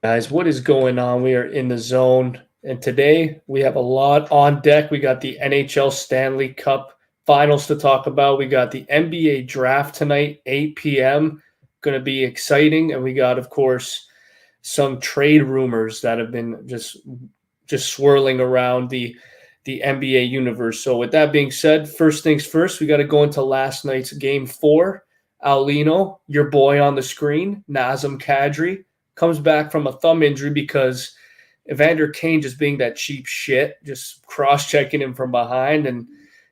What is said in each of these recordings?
Guys, what is going on? We are in the zone, and today we have a lot on deck. We got the NHL Stanley Cup finals to talk about. We got the NBA draft tonight, 8 p.m. Going to be exciting, and we got, of course, some trade rumors that have been just swirling around the NBA universe. So, with that being said, first things first, we got to go into last night's game four. Aulino, your boy on the screen, Nazem Kadri comes back from a thumb injury because Evander Kane just being that cheap shit, just cross-checking him from behind and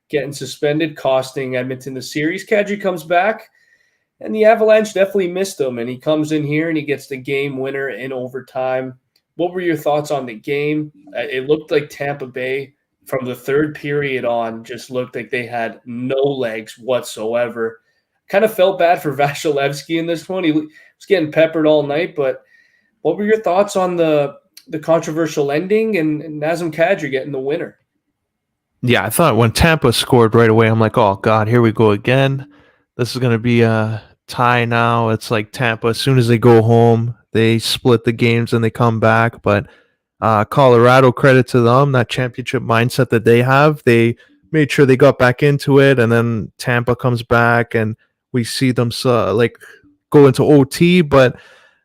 getting suspended, costing Edmonton the series. Kadri comes back, and the Avalanche definitely missed him, and he comes in here and he gets the game winner in overtime. What were your thoughts on the game? It looked like Tampa Bay from the third period on just looked like they had no legs whatsoever. Kind of felt bad for Vasilevsky in this one. He was getting peppered all night, but what were your thoughts on the controversial ending and Nazem Kadri getting the winner? Yeah, I thought when Tampa scored right away, I'm like, oh God, here we go again. This is going to be a tie now. It's like Tampa, as soon as they go home, they split the games and they come back. But Colorado, credit to them, that championship mindset that they have. They made sure they got back into it. And then Tampa comes back and we see them go into OT. But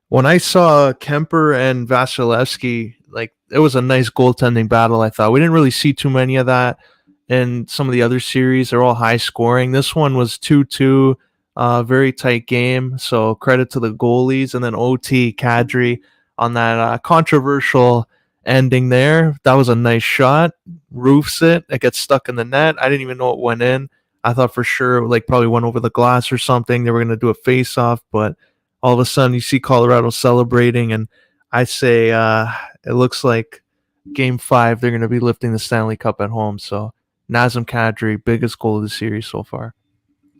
when I saw Kemper and Vasilevsky, like it was a nice goaltending battle. I thought we didn't really see too many of that in some of the other series. They're all high scoring. This one was 2-2, very tight game. So credit to the goalies, and then OT Kadri on that controversial ending there. That was a nice shot. Roofs it. It gets stuck in the net. I didn't even know it went in. I thought for sure like probably went over the glass or something. They were going to do a face off, but all of a sudden you see Colorado celebrating, and I say it looks like game 5 they're going to be lifting the Stanley Cup at home. So Nazem Kadri, biggest goal of the series so far.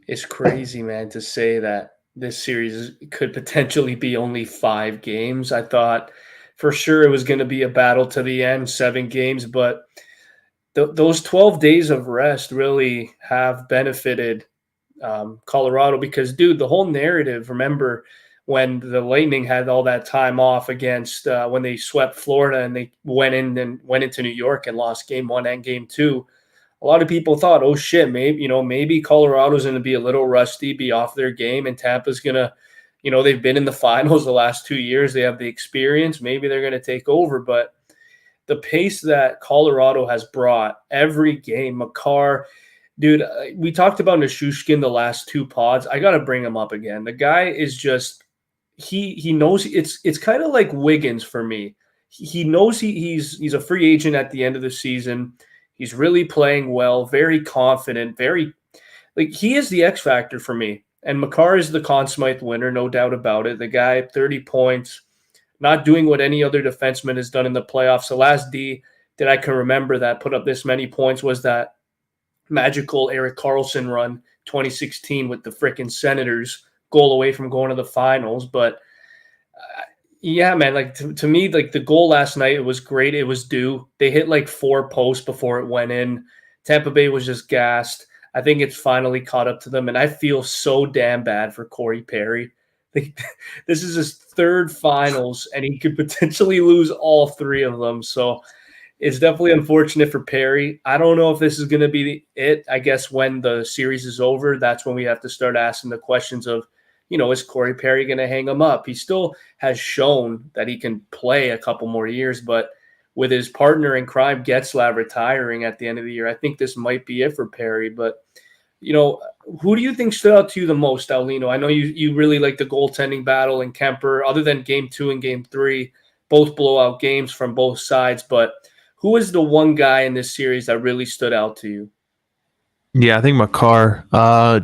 It's crazy, man, to say that this series could potentially be only 5 games. I thought for sure it was going to be a battle to the end, 7 games, but those 12 days of rest really have benefited Colorado because, dude, the whole narrative, remember when the Lightning had all that time off against when they swept Florida and they went into New York and lost game 1 and game 2. A lot of people thought, oh shit, maybe Colorado's going to be a little rusty, be off their game, and Tampa's going to, they've been in the finals the last 2 years. They have the experience. Maybe they're going to take over. But the pace that Colorado has brought every game, Makar, dude, we talked about Nishushkin the last 2 pods. I got to bring him up again. The guy is just, he knows it's kind of like Wiggins for me. He knows he's a free agent at the end of the season. He's really playing well, very confident, very like he is the X factor for me. And Makar is the Conn Smythe winner, no doubt about it. The guy, 30 points, not doing what any other defenseman has done in the playoffs. The last D that I can remember that put up this many points was that magical Erik Karlsson run 2016 with the frickin' Senators, goal away from going to the finals. But yeah, man, like to me, like the goal last night, it was great. It was due. They hit like 4 posts before it went in. Tampa Bay was just gassed. I think it's finally caught up to them, and I feel so damn bad for Corey Perry. Like, this is his third finals, and he could potentially lose all 3 of them. So it's definitely unfortunate for Perry. I don't know if this is going to be it. I guess when the series is over, that's when we have to start asking the questions of, is Corey Perry going to hang him up? He still has shown that he can play a couple more years, but with his partner in crime, Getzlav, retiring at the end of the year, I think this might be it for Perry. But, who do you think stood out to you the most, Aulino? I know you really like the goaltending battle and Kemper, other than game 2 and game 3, both blowout games from both sides. But who is the one guy in this series that really stood out to you? Yeah, I think Makar,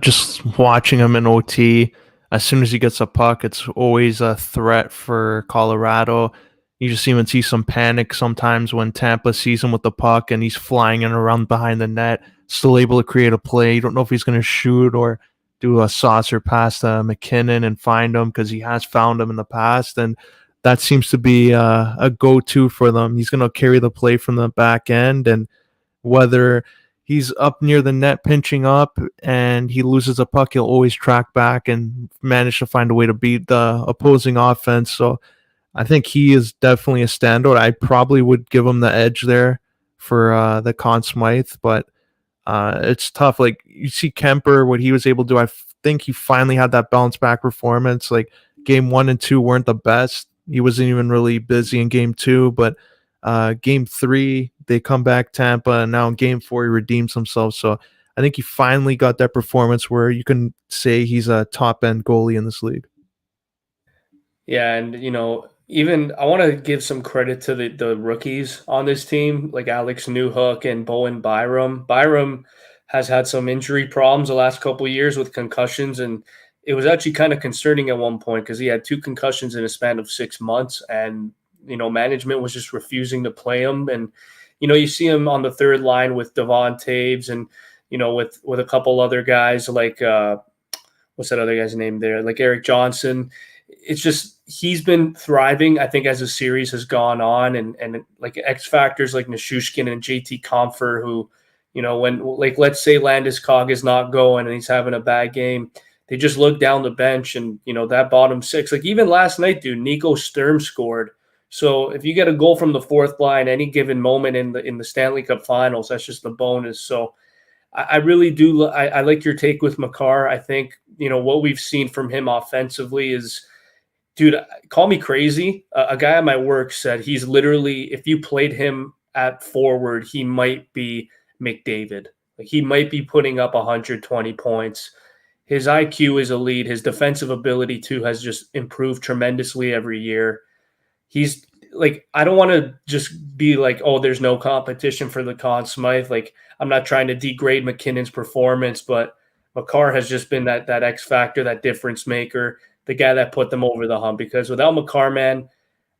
just watching him in OT, as soon as he gets a puck, it's always a threat for Colorado. You just even see some panic sometimes when Tampa sees him with the puck and he's flying in around behind the net, still able to create a play. You don't know if he's going to shoot or do a saucer pass to McKinnon and find him, because he has found him in the past. And that seems to be a go-to for them. He's going to carry the play from the back end, and whether he's up near the net pinching up and he loses a puck, he'll always track back and manage to find a way to beat the opposing offense. So I think he is definitely a standout. I probably would give him the edge there for the Conn Smythe, but it's tough. Like you see Kemper, what he was able to do. Think he finally had that bounce back performance. Like game 1 and 2 weren't the best. He wasn't even really busy in game 2, but game 3 they come back Tampa, and now in game 4 he redeems himself. So I think he finally got that performance where you can say he's a top end goalie in this league. Yeah, and even I want to give some credit to the rookies on this team, like Alex Newhook and Bowen Byram. Byram has had some injury problems the last couple of years with concussions, and it was actually kind of concerning at one point because he had 2 concussions in a span of 6 months, and management was just refusing to play him. And you see him on the third line with Devon Taves, and with a couple other guys like what's that other guy's name there, like Eric Johnson. It's just he's been thriving, I think, as the series has gone on, and like X factors like Nishushkin and JT Comfer, who, when like let's say Landeskog is not going and he's having a bad game, they just look down the bench and that bottom six. Like even last night, dude, Nico Sturm scored. So if you get a goal from the fourth line any given moment in the Stanley Cup Finals, that's just a bonus. So I really do. I like your take with Makar. I think what we've seen from him offensively is, dude, call me crazy. A guy at my work said he's literally, if you played him at forward, he might be McDavid. Like he might be putting up 120 points. His IQ is elite. His defensive ability too has just improved tremendously every year. He's like, I don't want to just be like, oh, there's no competition for the Conn Smythe. Like, I'm not trying to degrade McKinnon's performance, but Makar has just been that X factor, that difference maker, the guy that put them over the hump. Because without Makar, man,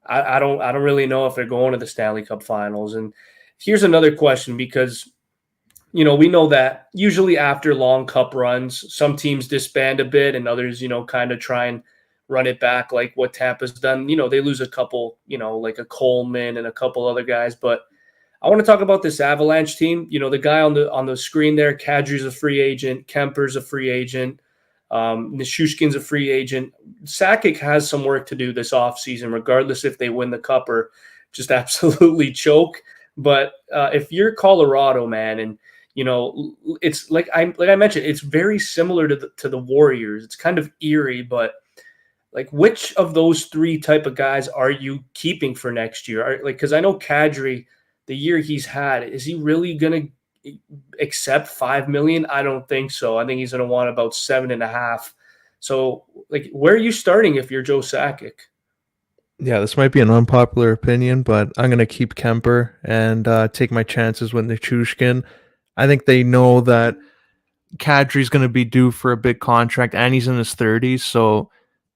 I don't really know if they're going to the Stanley Cup Finals. And here's another question, because we know that usually after long cup runs, some teams disband a bit and others, kind of try and run it back like what Tampa's done. They lose a couple, like a Coleman and a couple other guys. But I want to talk about this Avalanche team. The guy on the screen there, Kadri's a free agent, Kemper's a free agent, Nishushkin's a free agent. Sakic has some work to do this offseason, regardless if they win the cup or just absolutely choke. But if you're Colorado, man, and it's like I mentioned, it's very similar to the Warriors. It's kind of eerie, but like, which of those 3 type of guys are you keeping for next year? Because I know Kadri, the year he's had, is he really going to accept $5 million? I don't think so. I think he's going to want about 7.5. So, like, where are you starting if you're Joe Sakic? Yeah, this might be an unpopular opinion, but I'm gonna keep Kemper and take my chances with Nichushkin. I think they know that Kadri's going to be due for a big contract, and he's in his 30s, so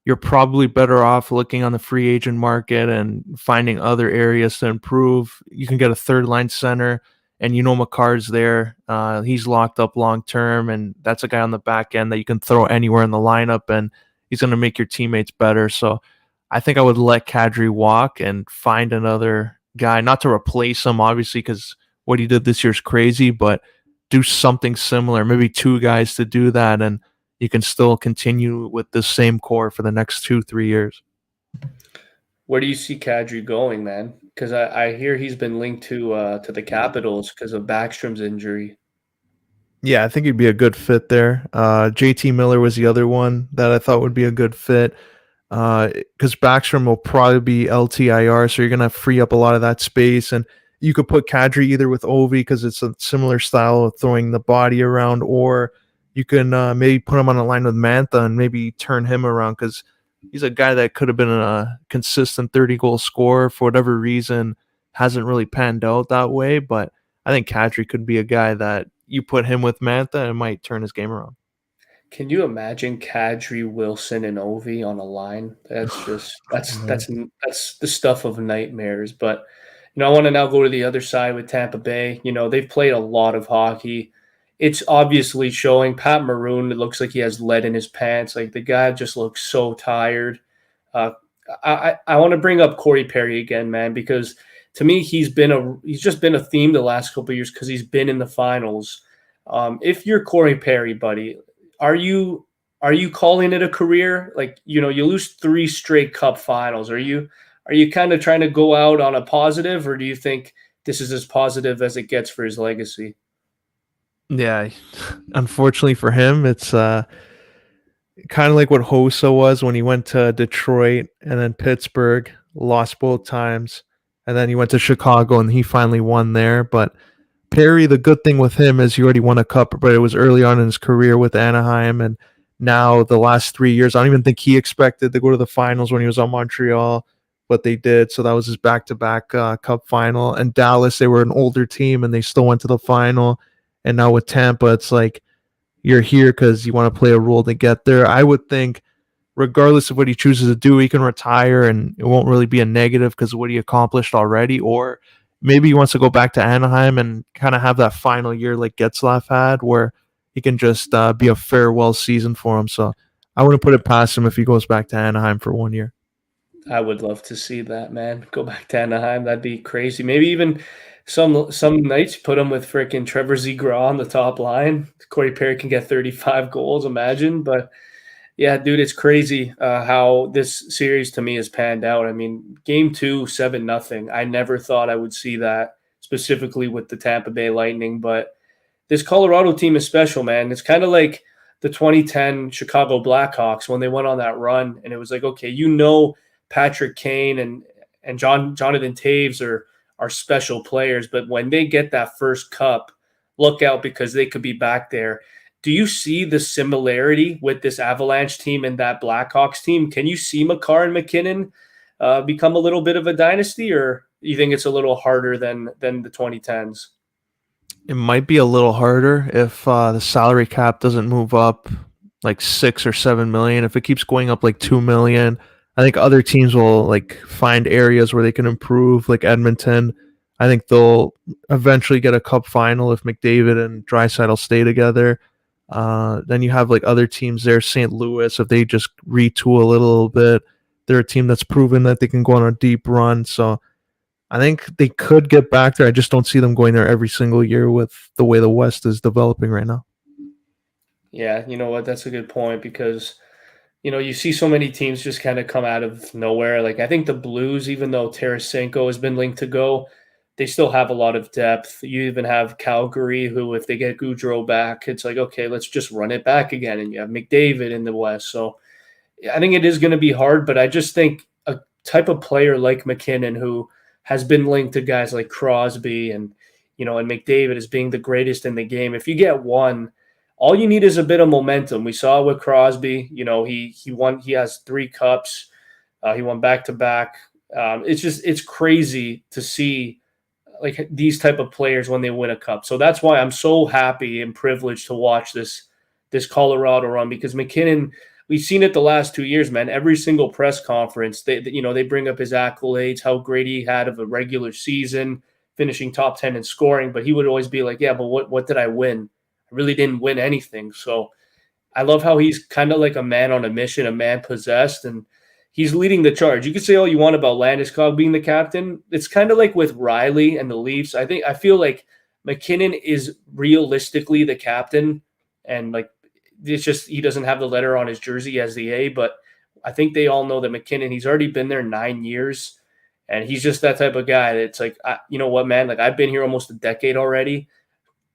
you're probably better off looking on the free agent market and finding other areas to improve. You can get a third line center, and Makar's there. He's locked up long term, and that's a guy on the back end that you can throw anywhere in the lineup, and he's going to make your teammates better. So I think I would let Kadri walk and find another guy, not to replace him, obviously, because what he did this year is crazy, but do something similar, maybe 2 guys to do that, and you can still continue with the same core for the next 2-3 years. Where do you see Kadri going, man? Because I hear he's been linked to the Capitals because of Backstrom's injury. Yeah, I think he'd be a good fit there. JT Miller was the other one that I thought would be a good fit, because Backstrom will probably be LTIR, so you're going to free up a lot of that space. And you could put Kadri either with Ovi because it's a similar style of throwing the body around, or you can maybe put him on a line with Mantha and maybe turn him around, because he's a guy that could have been a consistent 30-goal scorer. For whatever reason, hasn't really panned out that way. But I think Kadri could be a guy that you put him with Mantha and it might turn his game around. Can you imagine Kadri, Wilson, and Ovi on a line? That's just Man. that's the stuff of nightmares. But I want to now go to the other side with Tampa Bay. They've played a lot of hockey. It's obviously showing. Pat Maroon, it looks like he has lead in his pants. Like the guy just looks so tired. Uh, I want to bring up Corey Perry again, man, because to me he's just been a theme the last couple of years because he's been in the finals. If you're Corey Perry, buddy, are you calling it a career? Like, you lose 3 straight cup finals. Are you kind of trying to go out on a positive, or do you think this is as positive as it gets for his legacy? Yeah, unfortunately for him, it's kind of like what Hosa was when he went to Detroit and then Pittsburgh, lost both times, and then he went to Chicago and he finally won there. But Perry, the good thing with him is he already won a cup, but it was early on in his career with Anaheim, and now the last 3 years, I don't even think he expected to go to the finals when he was on Montreal, but they did. So that was his back-to-back cup final. And Dallas, they were an older team and they still went to the final. And now with Tampa, it's like you're here because you want to play a role to get there. I would think, regardless of what he chooses to do, he can retire and it won't really be a negative because of what he accomplished already. Or maybe he wants to go back to Anaheim and kind of have that final year like Getzlaff had, where he can just be a farewell season for him. So I wouldn't put it past him if he goes back to Anaheim for 1 year. I would love to see that, man. Go back to Anaheim. That'd be crazy. Maybe even some nights put him with freaking Trevor Zegras on the top line. Corey Perry can get 35 goals, imagine. But yeah, dude, it's crazy how this series to me has panned out. I mean, game two, 7-0. I never thought I would see that specifically with the Tampa Bay Lightning, but this Colorado team is special, man. It's kind of like the 2010 Chicago Blackhawks when they went on that run, and it was like, okay, Patrick Kane and Jonathan Taves are special players, but when they get that first cup, look out because they could be back there. Do you see the similarity with this Avalanche team and that Blackhawks team? Can you see Makar and McKinnon become a little bit of a dynasty, or you think it's a little harder than the 2010s? It might be a little harder if the salary cap doesn't move up like 6 or 7 million. If it keeps going up like 2 million, I think other teams will like find areas where they can improve. Like Edmonton, I think they'll eventually get a cup final if McDavid and Draisaitl stay together. Then you have like other teams there, St. Louis, if they just retool a little bit. They're a team that's proven that they can go on a deep run. So I think they could get back there. I just don't see them going there every single year with the way the West is developing right now. Yeah, you know what? That's a good point because you see so many teams just kind of come out of nowhere. Like I think the Blues, even though Tarasenko has been linked to go, they still have a lot of depth. You even have Calgary, who if they get Goudreau back, it's like, okay, let's just run it back again. And you have McDavid in the West. So I think it is going to be hard, but I just think a type of player like McKinnon who has been linked to guys like Crosby and McDavid as being the greatest in the game. If you get one, all you need is a bit of momentum. We saw with Crosby, he won. He has 3 cups. He won back to back. It's crazy to see like these type of players when they win a cup. So that's why I'm so happy and privileged to watch this Colorado run because McKinnon. We've seen it the last 2 years, man. Every single press conference, they bring up his accolades, how great he had of a regular season, finishing top 10 in scoring. But he would always be like, "Yeah, but what did I win? I really didn't win anything." So I love how he's kind of like a man on a mission, a man possessed, and he's leading the charge. You could say all you want about Landeskog being the captain. It's kind of like with Riley and the Leafs. I feel like McKinnon is realistically the captain, and like it's just he doesn't have the letter on his jersey as the A, but I think they all know that McKinnon, he's already been there 9 years, and he's just that type of guy that's like, you know what, man, like I've been here almost a decade already.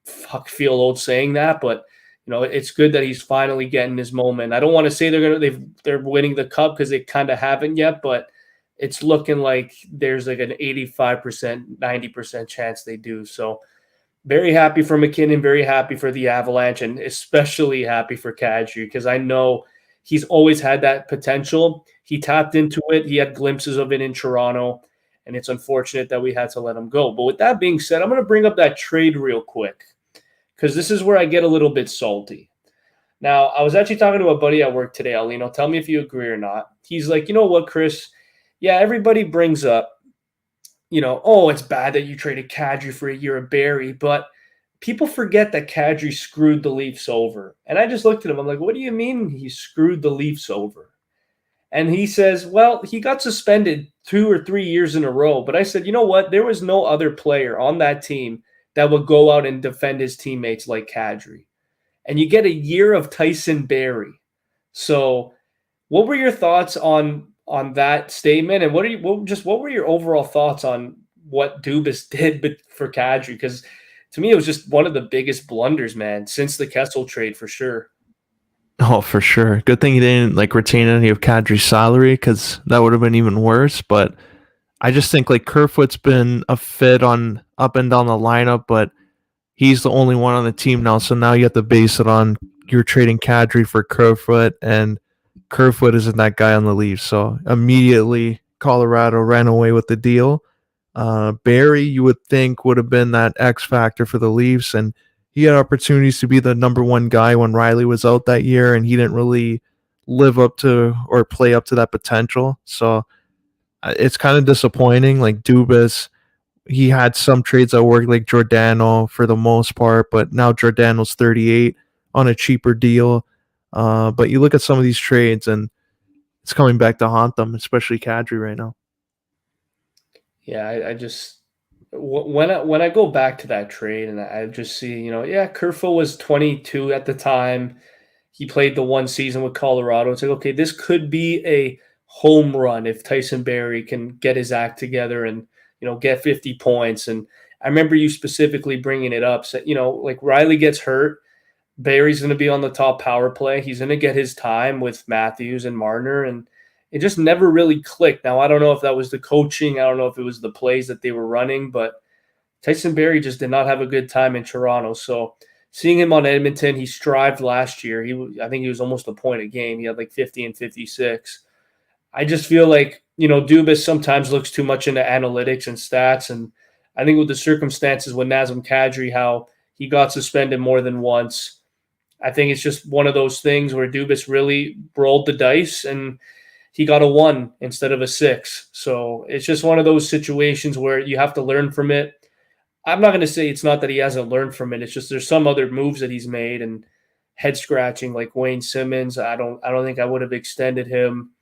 Fuck, feel old saying that, but it's good that he's finally getting his moment. I don't want to say they're winning the cup because they kind of haven't yet, but it's looking like there's like an 85%, 90% chance they do. So very happy for McKinnon, very happy for the Avalanche, and especially happy for Kadri because I know he's always had that potential. He tapped into it. He had glimpses of it in Toronto, and it's unfortunate that we had to let him go. But with that being said, I'm going to bring up that trade real quick because this is where I get a little bit salty. Now, I was actually talking to a buddy at work today, Alino. Tell me if you agree or not. He's like, you know what, Chris? Yeah, everybody brings up oh, it's bad that you traded Kadri for a year of Barry, but people forget that Kadri screwed the Leafs over. And I just looked at him. I'm like, what do you mean he screwed the Leafs over? And he says, well, he got suspended 2 or 3 years in a row. But I said, you know what? There was no other player on that team that would go out and defend his teammates like Kadri. And you get a year of Tyson Barrie. So what were your thoughts on on that statement? And what were your overall thoughts on what Dubas did for Kadri? Because to me, it was just one of the biggest blunders, man, since the Kessel trade for sure. Oh, for sure. Good thing he didn't like retain any of Kadri's salary because that would have been even worse. But I just think like Kerfoot's been a fit on up and down the lineup, but he's the only one on the team now. So now you have to base it on you're trading Kadri for Kerfoot, and Kerfoot isn't that guy on the Leafs. So immediately Colorado ran away with the deal. Barry, you would think, would have been that X factor for the Leafs, and he had opportunities to be the number one guy when Riley was out that year, and he didn't really live up to or play up to that potential. So it's kind of disappointing. Like Dubas, he had some trades that worked, like Giordano for the most part, but now Giordano's 38 on a cheaper deal. But you look at some of these trades, and it's coming back to haunt them, especially Kadri right now. Yeah, I just when I go back to that trade and I just see, yeah, Kerfoot was 22 at the time. He played the one season with Colorado. It's like, okay, this could be a home run if Tyson Barrie can get his act together and, get 50 points. And I remember you specifically bringing it up. So, like Riley gets hurt. Barry's going to be on the top power play. He's going to get his time with Matthews and Marner. And it just never really clicked. Now, I don't know if that was the coaching. I don't know if it was the plays that they were running, but Tyson Barrie just did not have a good time in Toronto. So seeing him on Edmonton, he strived last year. I think he was almost a point a game. He had like 50 and 56. I just feel like, Dubas sometimes looks too much into analytics and stats. And I think with the circumstances with Nazem Kadri, how he got suspended more than once, I think it's just one of those things where Dubas really rolled the dice and he got a 1 instead of a 6. So it's just one of those situations where you have to learn from it. I'm not going to say it's not that he hasn't learned from it. It's just there's some other moves that he's made and head scratching like Wayne Simmons. I don't think I would have extended him.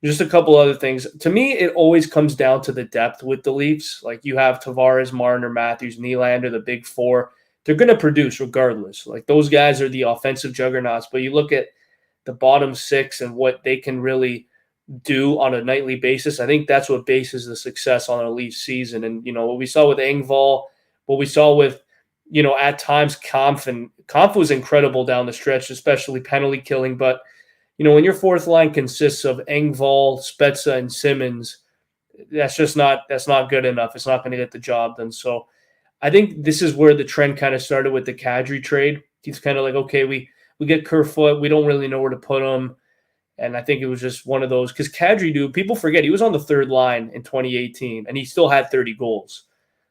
Just a couple other things. To me, it always comes down to the depth with the Leafs. Like you have Tavares, Marner, Matthews, Nylander, the big four. They're going to produce regardless. Like those guys are the offensive juggernauts. But you look at the bottom six and what they can really do on a nightly basis. I think that's what bases the success on a Leafs season. And, what we saw with Engvall, what we saw with, at times Kampf was incredible down the stretch, especially penalty killing. But, when your fourth line consists of Engvall, Spezza, and Simmons, that's not good enough. It's not going to get the job done. So I think this is where the trend kind of started with the Kadri trade. He's kind of like, okay, we get Kerfoot. We don't really know where to put him. And I think it was just one of those, because Kadri, people forget, he was on the third line in 2018, and he still had 30 goals.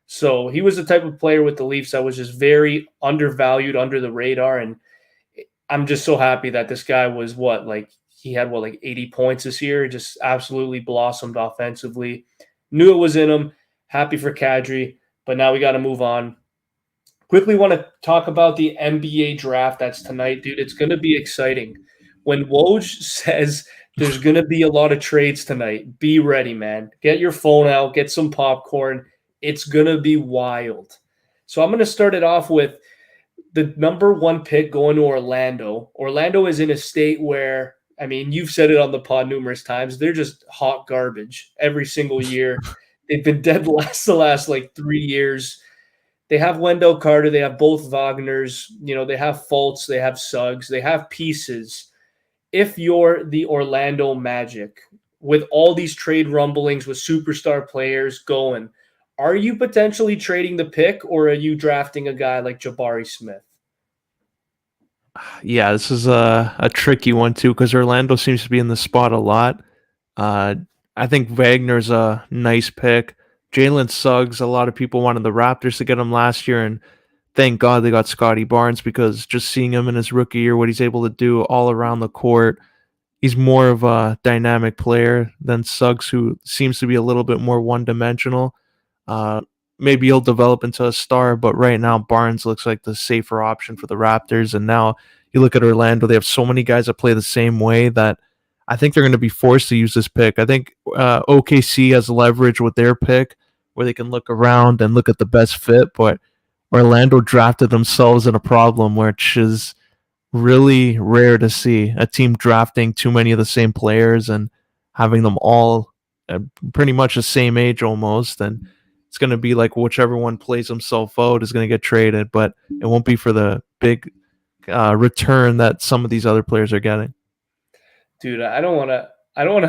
So he was the type of player with the Leafs that was just very undervalued, under the radar. And I'm just so happy that this guy was he had 80 points this year, just absolutely blossomed offensively. Knew it was in him. Happy for Kadri, but now we got to move on. Quickly want to talk about the NBA draft that's tonight, dude. It's going to be exciting. When Woj says there's going to be a lot of trades tonight, be ready, man. Get your phone out, get some popcorn. It's going to be wild. So I'm going to start it off with the number 1 pick going to Orlando. Orlando is in a state where, you've said it on the pod numerous times, they're just hot garbage every single year. They've been dead last the last 3 years. They have Wendell Carter. They have both Wagners. They have Fultz. They have Suggs. They have pieces. If you're the Orlando Magic, with all these trade rumblings with superstar players going, are you potentially trading the pick, or are you drafting a guy like Jabari Smith? Yeah, this is a tricky one too, because Orlando seems to be in the spot a lot. I think Wagner's a nice pick. Jalen Suggs, a lot of people wanted the Raptors to get him last year, and thank God they got Scotty Barnes, because just seeing him in his rookie year, what he's able to do all around the court, he's more of a dynamic player than Suggs, who seems to be a little bit more one-dimensional. Maybe he'll develop into a star, but right now Barnes looks like the safer option for the Raptors. And now you look at Orlando, they have so many guys that play the same way that I think they're going to be forced to use this pick. I think OKC has leverage with their pick where they can look around and look at the best fit, but Orlando drafted themselves in a problem, which is really rare to see, a team drafting too many of the same players and having them all pretty much the same age almost, and it's going to be like whichever one plays himself out is going to get traded, but it won't be for the big return that some of these other players are getting. Dude, I don't want to, I don't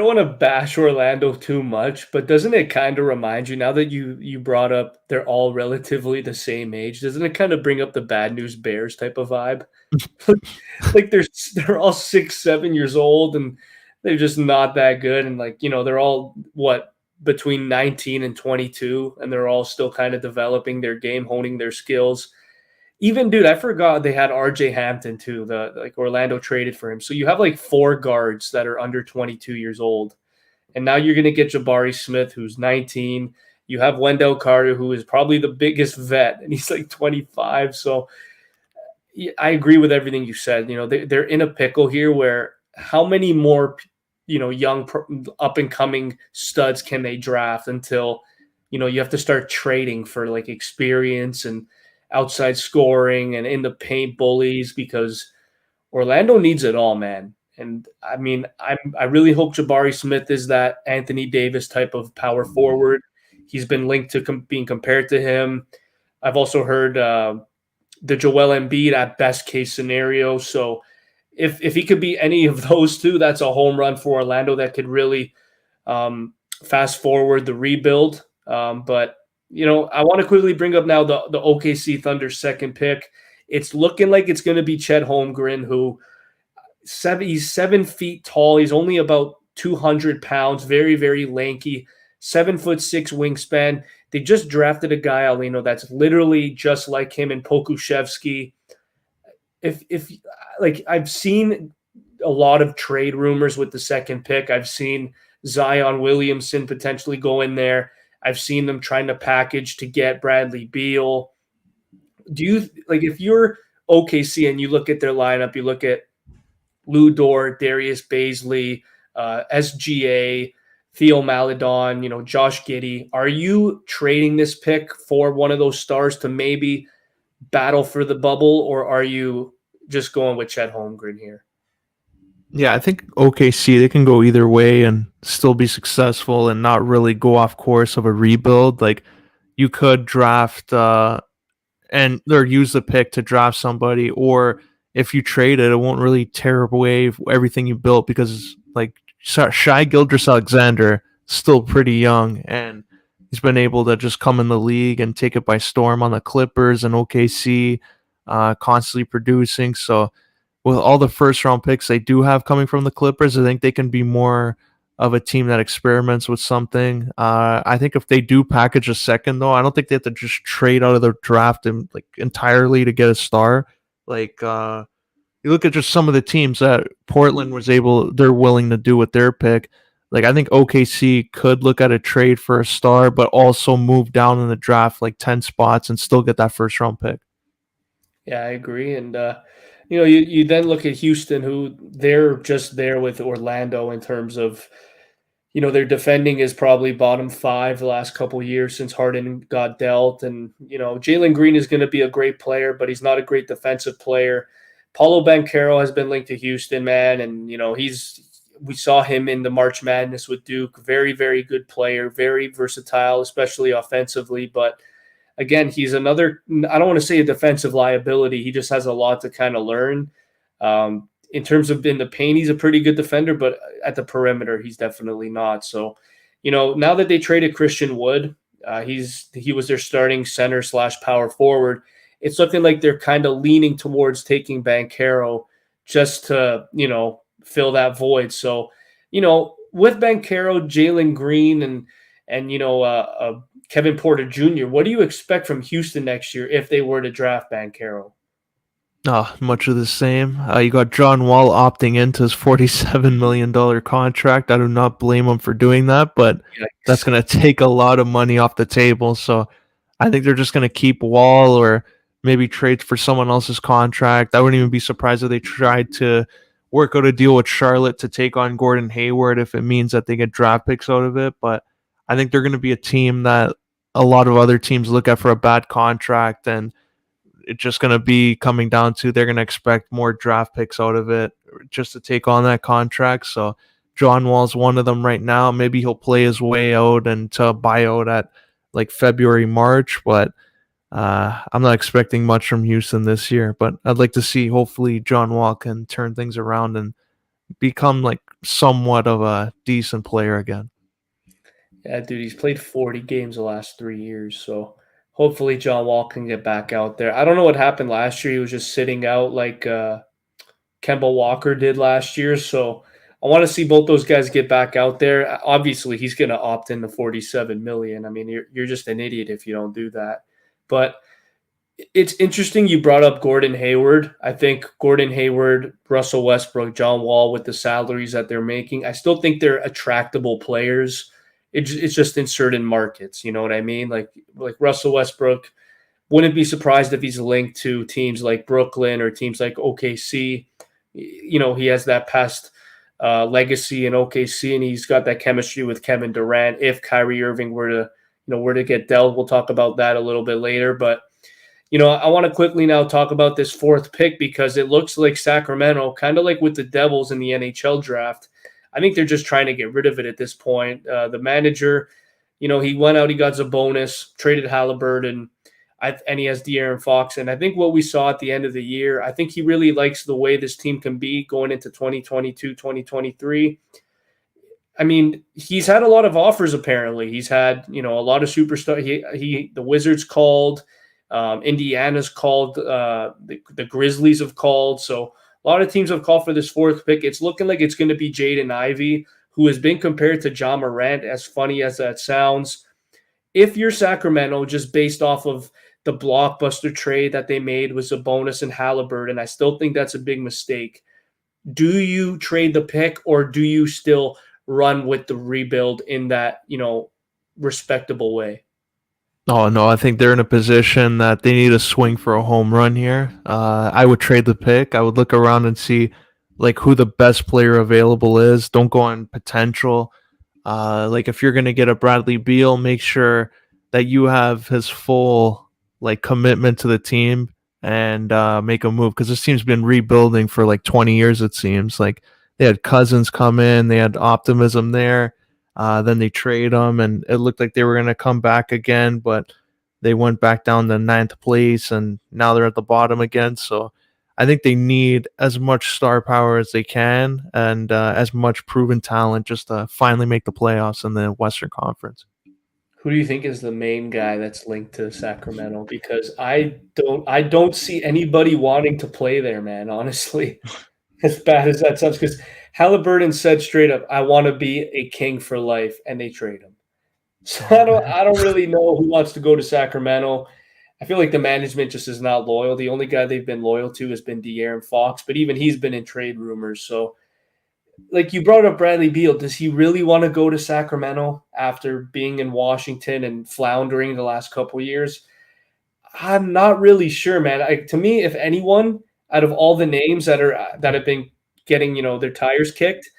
want to bash Orlando too much, but doesn't it kind of remind you now that you brought up they're all relatively the same age? Doesn't it kind of bring up the Bad News Bears type of vibe? Like they're all 6, 7 years old, and they're just not that good. And like they're all what between 19 and 22, and they're all still kind of developing their game, honing their skills. Even dude, I forgot they had RJ Hampton too. The like Orlando traded for him. So you have like four guards that are under 22 years old. And now you're gonna get Jabari Smith, who's 19. You have Wendell Carter, who is probably the biggest vet, and he's like 25. So yeah, I agree with everything you said. They're in a pickle here where how many more young up and coming studs can they draft until you have to start trading for like experience and outside scoring and in the paint bullies, because Orlando needs it all, man. And I mean, I really hope Jabari Smith is that Anthony Davis type of power forward. He's been linked to being compared to him. I've also heard the Joel Embiid at best case scenario. So if he could be any of those two, that's a home run for Orlando that could really fast forward the rebuild. But I want to quickly bring up now the OKC Thunder second pick. It's looking like it's going to be Chet Holmgren, who he's 7 feet tall. He's only about 200 pounds, very, very lanky, 7'6" wingspan. They just drafted a guy, Alino, that's literally just like him in Pokuševski. If like I've seen a lot of trade rumors with the second pick. I've seen Zion Williamson potentially go in there. I've seen them trying to package to get Bradley Beal. Do you like if you're OKC and you look at their lineup, you look at Lou Dort, Darius Baisley, SGA, Theo Maledon, Josh Giddey. Are you trading this pick for one of those stars to maybe battle for the bubble, or are you just going with Chet Holmgren here? Yeah, I think OKC, they can go either way and still be successful and not really go off course of a rebuild. Like you could draft and or use the pick to draft somebody, or if you trade it, it won't really tear away everything you built, because like Shai Gilgeous-Alexander still pretty young, and he's been able to just come in the league and take it by storm on the Clippers and OKC, constantly producing. So with all the first round picks they do have coming from the Clippers, I think they can be more of a team that experiments with something. I think if they do package a second, though, I don't think they have to just trade out of the draft and like entirely to get a star. Like you look at just some of the teams that Portland they're willing to do with their pick. Like I think OKC could look at a trade for a star, but also move down in the draft like 10 spots and still get that first round pick. Yeah, I agree. And you then look at Houston, who they're just there with Orlando in terms of their defending is probably bottom 5 the last couple of years since Harden got dealt. And, Jalen Green is going to be a great player, but he's not a great defensive player. Paulo Banchero has been linked to Houston, man. And, we saw him in the March Madness with Duke. Very, very good player, very versatile, especially offensively. But again, he's another, I don't want to say a defensive liability. He just has a lot to kind of learn. In terms of in the paint, he's a pretty good defender, but at the perimeter, he's definitely not. So, now that they traded Christian Wood, he was their starting center / power forward. It's looking like they're kind of leaning towards taking Banchero just to, fill that void. So, with Banchero, Jalen Green, and Kevin Porter Jr., what do you expect from Houston next year if they were to draft Banchero? Much of the same. You got John Wall opting into his $47 million contract. I do not blame him for doing that, but that's going to take a lot of money off the table. So I think they're just going to keep Wall or maybe trade for someone else's contract. I wouldn't even be surprised if they tried to work out a deal with Charlotte to take on Gordon Hayward if it means that they get draft picks out of it. But I think they're going to be a team that a lot of other teams look at for a bad contract, and it's just going to be coming down to they're going to expect more draft picks out of it just to take on that contract. So John Wall's one of them right now. Maybe he'll play his way out into a buyout at like February, March, but I'm not expecting much from Houston this year. But I'd like to see hopefully John Wall can turn things around and become like somewhat of a decent player again. Yeah, dude, he's played 40 games the last 3 years, so hopefully John Wall can get back out there. I don't know what happened last year. He was just sitting out like Kemba Walker did last year, so I want to see both those guys get back out there. Obviously, he's going to opt in the 47 million. I mean, you're just an idiot if you don't do that. But it's interesting you brought up Gordon Hayward. I think Gordon Hayward, Russell Westbrook, John Wall with the salaries that they're making, I still think they're attractable players. It's just in certain markets, you know what I mean? Like Russell Westbrook, wouldn't be surprised if he's linked to teams like Brooklyn or teams like OKC. You know, he has that past legacy in OKC, and he's got that chemistry with Kevin Durant. If Kyrie Irving were to get dealt, we'll talk about that a little bit later. But I want to quickly now talk about this fourth pick because it looks like Sacramento, kind of like with the Devils in the NHL draft. I think they're just trying to get rid of it at this point. The manager, he went out, he got Sabonis, traded Halliburton, and he has De'Aaron Fox. And I think what we saw at the end of the year, I think he really likes the way this team can be going into 2022, 2023. I mean, he's had a lot of offers apparently. He's had, a lot of superstar. The Wizards called. Indiana's called, the Grizzlies have called. So a lot of teams have called for this fourth pick. It's looking like it's going to be Jaden Ivey, who has been compared to Ja Morant, as funny as that sounds. If you're Sacramento, just based off of the blockbuster trade that they made with Sabonis and Halliburton, I still think that's a big mistake. Do you trade the pick or do you still run with the rebuild in that, respectable way? Oh no, I think they're in a position that they need to swing for a home run here. I would trade the pick. I would look around and see like who the best player available is. Don't go on potential. Like if you're gonna get a Bradley Beal, make sure that you have his full like commitment to the team and make a move because this team's been rebuilding for like 20 years. It seems like they had Cousins come in, they had optimism there. Then they trade them, and it looked like they were going to come back again, but they went back down to ninth place, and now they're at the bottom again. So I think they need as much star power as they can and as much proven talent just to finally make the playoffs in the Western Conference. Who do you think is the main guy that's linked to Sacramento? Because I don't see anybody wanting to play there, man, honestly. As bad as that sounds, because Halliburton said straight up, "I want to be a king for life," and they trade him. So I don't really know who wants to go to Sacramento. I feel like the management just is not loyal. The only guy they've been loyal to has been De'Aaron Fox, but even he's been in trade rumors. So, like you brought up Bradley Beal, does he really want to go to Sacramento after being in Washington and floundering the last couple of years? I'm not really sure, man. To me, if anyone out of all the names that have been getting their tires kicked,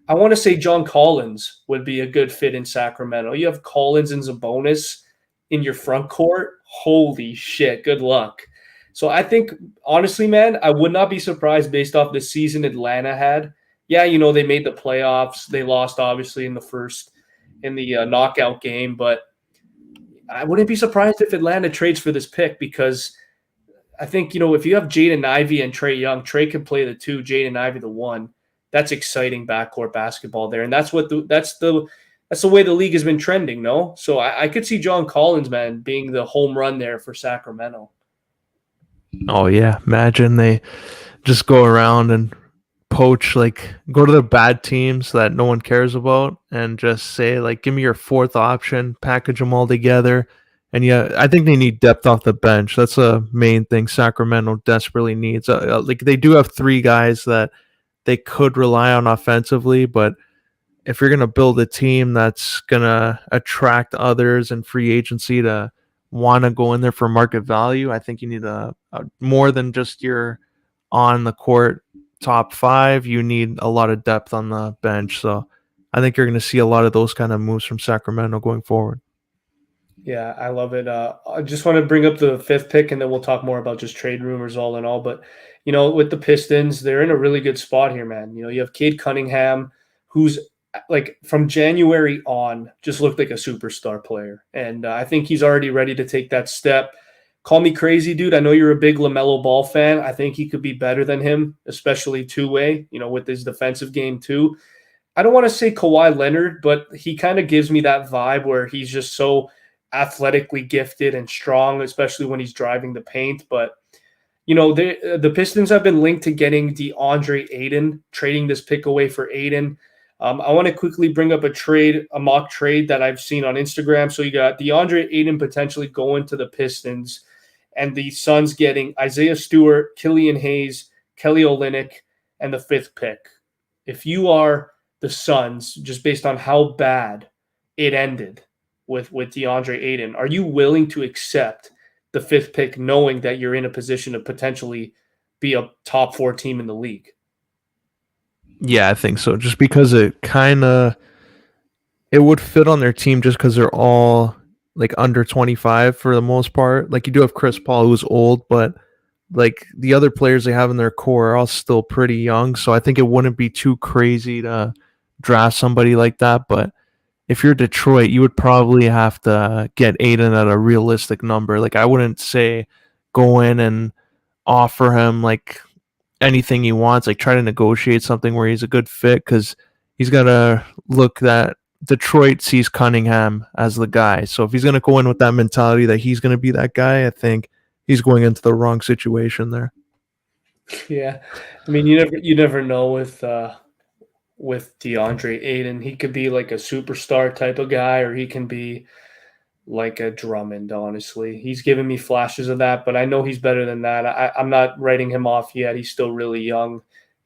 I want to say John Collins would be a good fit in Sacramento. You have Collins and Sabonis in your front court. Holy shit! Good luck. So I think honestly, man, I would not be surprised based off the season Atlanta had. Yeah, they made the playoffs. They lost obviously in the knockout game, but I wouldn't be surprised if Atlanta trades for this pick because I think, if you have Jaden Ivey and Trae Young, Trae can play the two, Jaden Ivey the one. That's exciting backcourt basketball there. And that's the way the league has been trending, no? So I could see John Collins, man, being the home run there for Sacramento. Oh yeah, imagine they just go around and poach, like go to the bad teams that no one cares about and just say like, give me your fourth option, package them all together. And yeah, I think they need depth off the bench. That's a main thing Sacramento desperately needs. Like they do have three guys that they could rely on offensively, but if you're going to build a team that's going to attract others and free agency to want to go in there for market value, I think you need a more than just your on the court top five. You need a lot of depth on the bench. So I think you're going to see a lot of those kind of moves from Sacramento going forward. Yeah, I love it. I just want to bring up the fifth pick, and then we'll talk more about just trade rumors all in all. But, with the Pistons, they're in a really good spot here, man. You have Cade Cunningham, who's like from January on just looked like a superstar player. And I think he's already ready to take that step. Call me crazy, dude. I know you're a big LaMelo Ball fan. I think he could be better than him, especially two-way, with his defensive game too. I don't want to say Kawhi Leonard, but he kind of gives me that vibe where he's just so athletically gifted and strong, especially when he's driving the paint. But the Pistons have been linked to getting DeAndre Ayton, trading this pick away for Ayton. I want to quickly bring up a mock trade that I've seen on Instagram. So you got DeAndre Ayton potentially going to the Pistons, and the Suns getting Isaiah Stewart, Killian Hayes, Kelly Olynyk, and the 5th pick. If you are the Suns, just based on how bad it ended with DeAndre Ayton, are you willing to accept the 5th pick knowing that you're in a position to potentially be a top 4 team in the league? Yeah, I think so. Just because it would fit on their team just because they're all like under 25 for the most part. Like you do have Chris Paul who's old, but like the other players they have in their core are all still pretty young. So I think it wouldn't be too crazy to draft somebody like that. But if you're Detroit, you would probably have to get Aiden at a realistic number. Like I wouldn't say go in and offer him like anything he wants, like try to negotiate something where he's a good fit, because he's got to look that Detroit sees Cunningham as the guy. So if he's going to go in with that mentality that he's going to be that guy, I think he's going into the wrong situation there. Yeah, I mean, you never know with DeAndre Ayton. He could be like a superstar type of guy, or he can be like a Drummond. Honestly, he's given me flashes of that, but I know he's better than that. I'm not writing him off yet. He's still really young.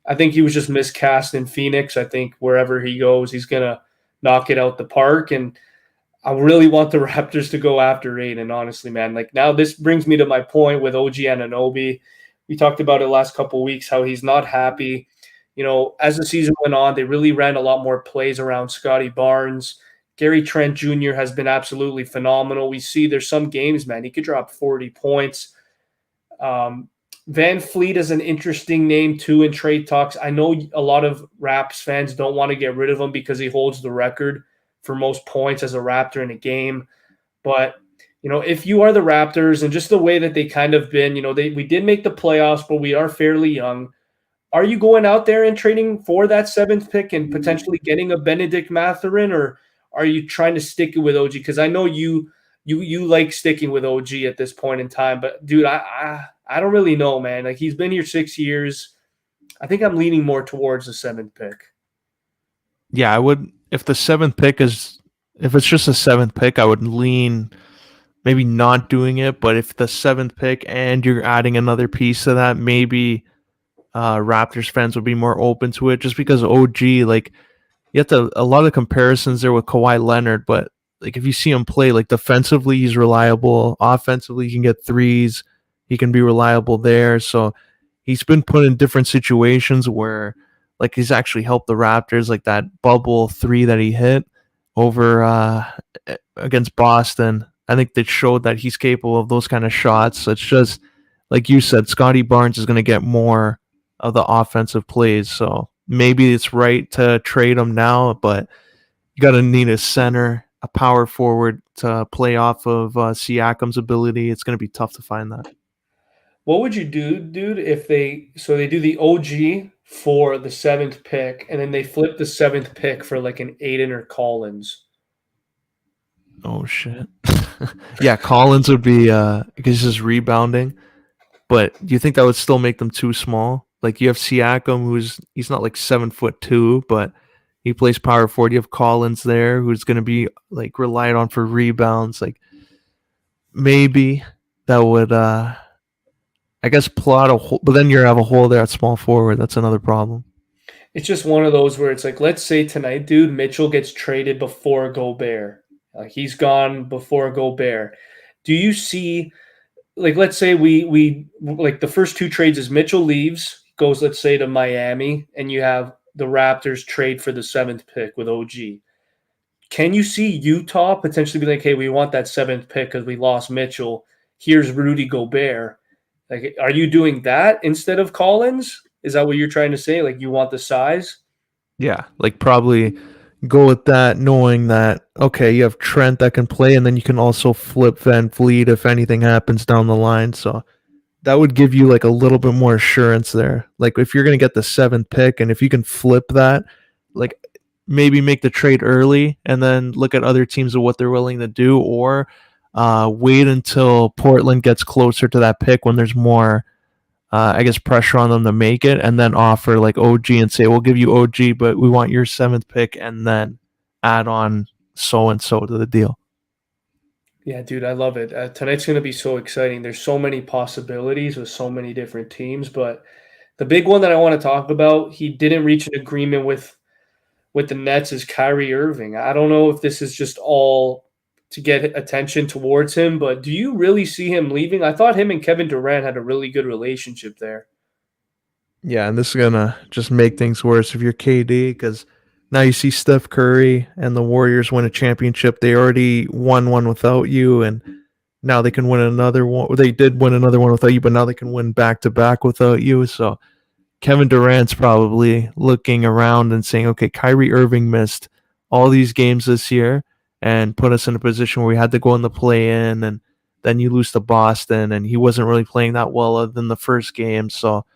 I think he was just miscast in Phoenix. I think wherever he goes, he's gonna knock it out the park. And I really want the Raptors to go after Aiden, honestly, man. Like now this brings me to my point with OG Anunoby. We talked about it last couple of weeks, how he's not happy. As the season went on, they really ran a lot more plays around Scotty Barnes. Gary Trent Jr. has been absolutely phenomenal. We see there's some games, man, he could drop 40 points. Van Fleet is an interesting name too in trade talks. I know a lot of Raps fans don't want to get rid of him because he holds the record for most points as a Raptor in a game. But, if you are the Raptors and just the way that they kind of been, we did make the playoffs, but we are fairly young. Are you going out there and trading for that 7th pick and potentially getting a Benedict Mathurin, or are you trying to stick it with OG? Because I know you like sticking with OG at this point in time, but dude, I don't really know, man. Like he's been here 6 years. I think I'm leaning more towards the 7th pick. Yeah, I would. If it's just a 7th pick, I would lean maybe not doing it. But if the 7th pick and you're adding another piece to that, maybe Raptors fans would be more open to it, just because OG, like you have to, a lot of comparisons there with Kawhi Leonard, but like if you see him play, like defensively he's reliable, offensively he can get threes, he can be reliable there. So he's been put in different situations where like he's actually helped the Raptors, like that bubble 3 that he hit over against Boston. I think that showed that he's capable of those kind of shots. So it's just like you said, Scotty Barnes is going to get more of the offensive plays. So maybe it's right to trade him now, but you got to need a center, a power forward to play off of Siakam's ability. It's going to be tough to find that. What would you do, dude, if they do the OG for the 7th pick and then they flip the 7th pick for like an Aiden or Collins? Oh shit. Yeah, Collins would be because he's rebounding. But do you think that would still make them too small? Like you have Siakam, he's not like 7'2", but he plays power forward. You have Collins there, who's going to be like relied on for rebounds. Like maybe that would, I guess, plot a hole. But then you have a hole there at small forward. That's another problem. It's just one of those where it's like, let's say tonight, dude, Mitchell gets traded before Gobert. He's gone before Gobert. Do you see, like, let's say we like the first 2 trades is Mitchell leaves, goes, let's say, to Miami, and you have the Raptors trade for the 7th pick with OG. Can you see Utah potentially be like, hey, we want that 7th pick because we lost Mitchell. Here's Rudy Gobert. Like, are you doing that instead of Collins? Is that what you're trying to say? Like, you want the size? Yeah, like probably go with that, knowing that okay, you have Trent that can play, and then you can also flip Van Vliet if anything happens down the line. So that would give you like a little bit more assurance there. Like if you're gonna get the seventh pick, and if you can flip that, like maybe make the trade early, and then look at other teams of what they're willing to do, or wait until Portland gets closer to that pick when there's more I guess, pressure on them to make it, and then offer like OG and say, we'll give you OG, but we want your seventh pick, and then add on so and so to the deal. Yeah, dude, I love it. Tonight's going to be so exciting. There's so many possibilities with so many different teams, but the big one that I want to talk about, he didn't reach an agreement with the Nets is Kyrie Irving. I don't know if this is just all to get attention towards him, but do you really see him leaving? I thought him and Kevin Durant had a really good relationship there. Yeah, and this is gonna just make things worse if you're KD, because now you see Steph Curry and the Warriors win a championship. They already won one without you, and now they can win another one. They did win another one without you, but now they can win back to back without you. So Kevin Durant's probably looking around and saying, okay, Kyrie Irving missed all these games this year and put us in a position where we had to go in the play in, and then you lose to Boston, and he wasn't really playing that well other than the first game. So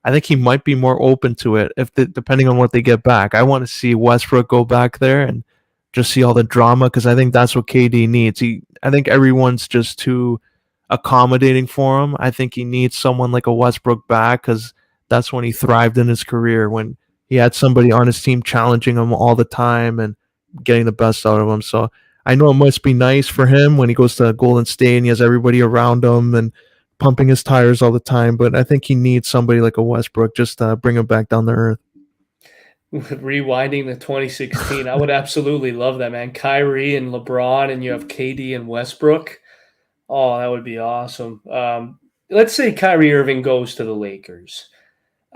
I think he might be more open to it depending on what they get back. I want to see Westbrook go back there and just see all the drama, because I think that's what KD needs. I think everyone's just too accommodating for him. I think he needs someone like a Westbrook back, because that's when he thrived in his career, when he had somebody on his team challenging him all the time and getting the best out of him. So I know it must be nice for him when he goes to Golden State and he has everybody around him and pumping his tires all the time, but I think he needs somebody like a Westbrook just to bring him back down to earth. Rewinding the 2016, I would absolutely love that, man. Kyrie and LeBron, and you have KD and Westbrook. Oh, that would be awesome. Let's say Kyrie Irving goes to the Lakers,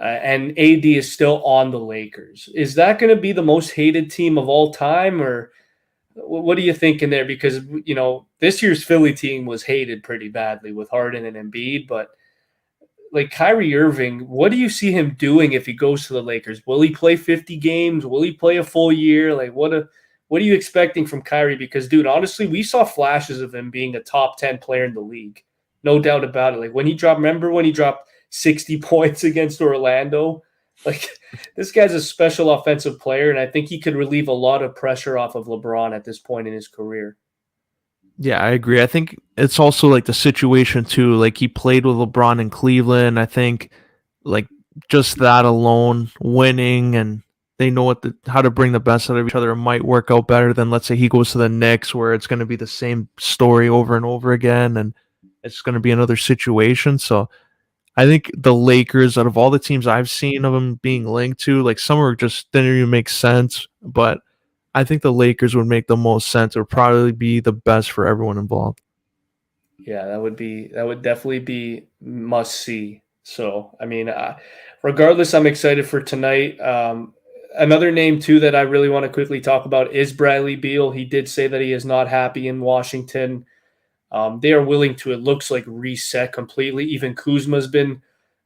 and AD is still on the Lakers. Is that going to be the most hated team of all time, or what are you thinking there? Because this year's Philly team was hated pretty badly with Harden and Embiid, but like Kyrie Irving, what do you see him doing if he goes to the Lakers? Will he play 50 games? Will he play a full year? Like what are you expecting from Kyrie? Because dude, honestly, we saw flashes of him being a top 10 player in the league. No doubt about it. Like remember when he dropped 60 points against Orlando? Like this guy's a special offensive player, and I think he could relieve a lot of pressure off of LeBron at this point in his career. Yeah, I agree. I think it's also like the situation too. Like he played with LeBron in Cleveland. I think like just that alone, winning, and they know how to bring the best out of each other. It might work out better than, let's say, he goes to the Knicks, where it's going to be the same story over and over again, and it's going to be another situation. So I think the Lakers, out of all the teams I've seen of them being linked to, like some are just didn't even make sense, but I think the Lakers would make the most sense. It would probably be the best for everyone involved. Yeah, that would definitely be must see. So, I mean, regardless, I'm excited for tonight. Another name too that I really want to quickly talk about is Bradley Beal. He did say that he is not happy in Washington. They are willing to, it looks like, reset completely. Even Kuzma's been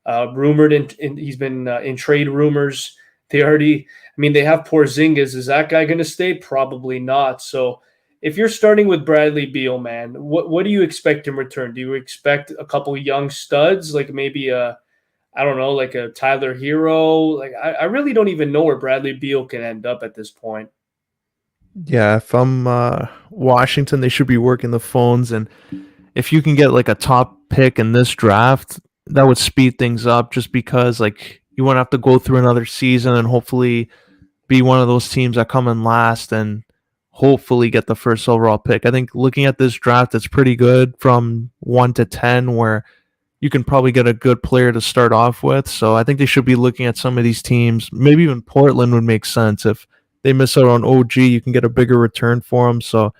rumored, and he's been in trade rumors. They have Porzingis. Is that guy going to stay? Probably not. So if you're starting with Bradley Beal, man, what do you expect in return? Do you expect a couple young studs, like maybe I don't know, like a Tyler Hero? Like I really don't even know where Bradley Beal can end up at this point. Yeah, if I'm Washington, they should be working the phones, and if you can get like a top pick in this draft, that would speed things up. Just because like you won't have to go through another season, and hopefully be one of those teams that come in last and hopefully get the first overall pick. I think looking at this draft, it's pretty good from 1 to 10, where you can probably get a good player to start off with. So I think they should be looking at some of these teams. Maybe even Portland would make sense. If they miss out on OG, you can get a bigger return for them. So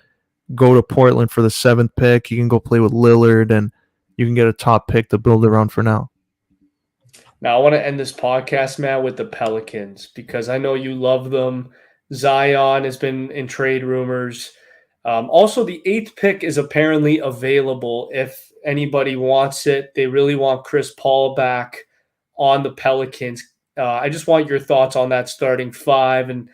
go to Portland for the seventh pick. You can go play with Lillard, and you can get a top pick to build around for now. Now, I want to end this podcast, Matt, with the Pelicans because I know you love them. Zion has been in trade rumors. Also, the eighth pick is apparently available if anybody wants it. They really want Chris Paul back on the Pelicans. I just want your thoughts on that starting five. And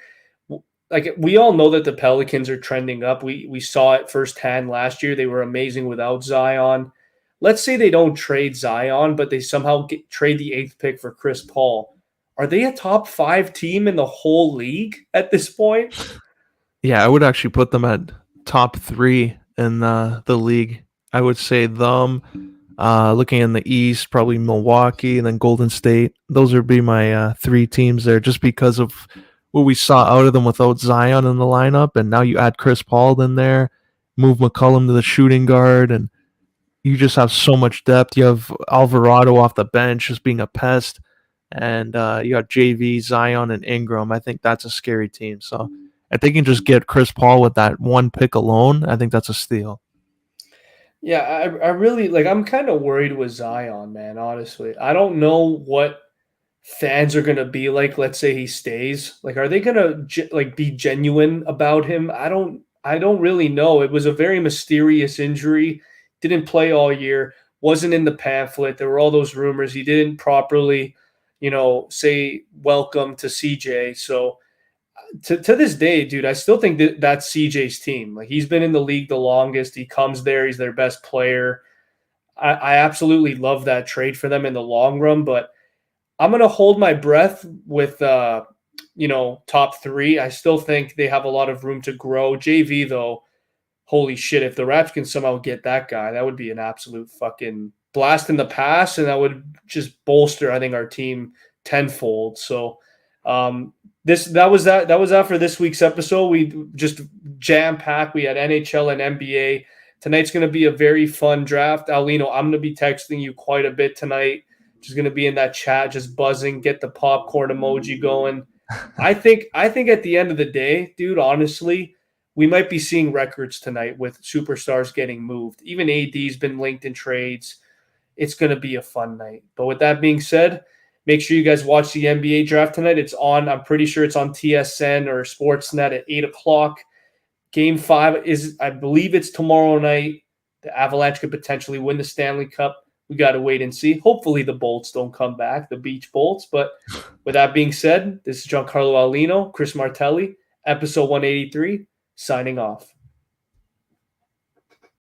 like we all know that the Pelicans are trending up. We saw it firsthand last year. They were amazing without Zion. Let's say they don't trade Zion, but they somehow trade the eighth pick for Chris Paul. Are they a top 5 team in the whole league at this point? Yeah, I would actually put them at top 3 in the league. I would say them. Looking in the East, probably Milwaukee and then Golden State. Those would be my 3 teams there, just because of what we saw out of them without Zion in the lineup. And now you add Chris Paul in there, move McCollum to the shooting guard, and you just have so much depth. You have Alvarado off the bench just being a pest, and you got JV, Zion, and Ingram. I think that's a scary team. So if they can just get Chris Paul with that one pick alone, I think that's a steal. Yeah, I really like. I'm kind of worried with Zion, man. Honestly, I don't know what fans are gonna be like. Let's say he stays. Like, are they gonna like be genuine about him? I don't really know. It was a very mysterious injury. Didn't play all year. Wasn't in the pamphlet. There were all those rumors. He didn't properly, say welcome to CJ. So to this day, dude, I still think that that's CJ's team. Like he's been in the league the longest. He comes there. He's their best player. I absolutely love that trade for them in the long run, but I'm gonna hold my breath with top 3. I still think they have a lot of room to grow. JV though, holy shit! If the Raps can somehow get that guy, that would be an absolute fucking blast in the past, and that would just bolster, I think, our team tenfold. So, that was that for this week's episode. We just jam packed. We had NHL and NBA. Tonight's going to be a very fun draft. Alino, I'm going to be texting you quite a bit tonight. Just going to be in that chat, just buzzing, get the popcorn emoji going. I think at the end of the day, dude, honestly, we might be seeing records tonight with superstars getting moved. Even AD's been linked in trades. It's going to be a fun night. But with that being said, make sure you guys watch the NBA draft tonight. It's on, I'm pretty sure it's on TSN or Sportsnet at 8 o'clock. Game 5 is, I believe it's tomorrow night. The Avalanche could potentially win the Stanley Cup. We got to wait and see. Hopefully the Bolts don't come back, the Beach Bolts. But with that being said, this is Giancarlo Alino, Chris Martelli, episode 183, signing off.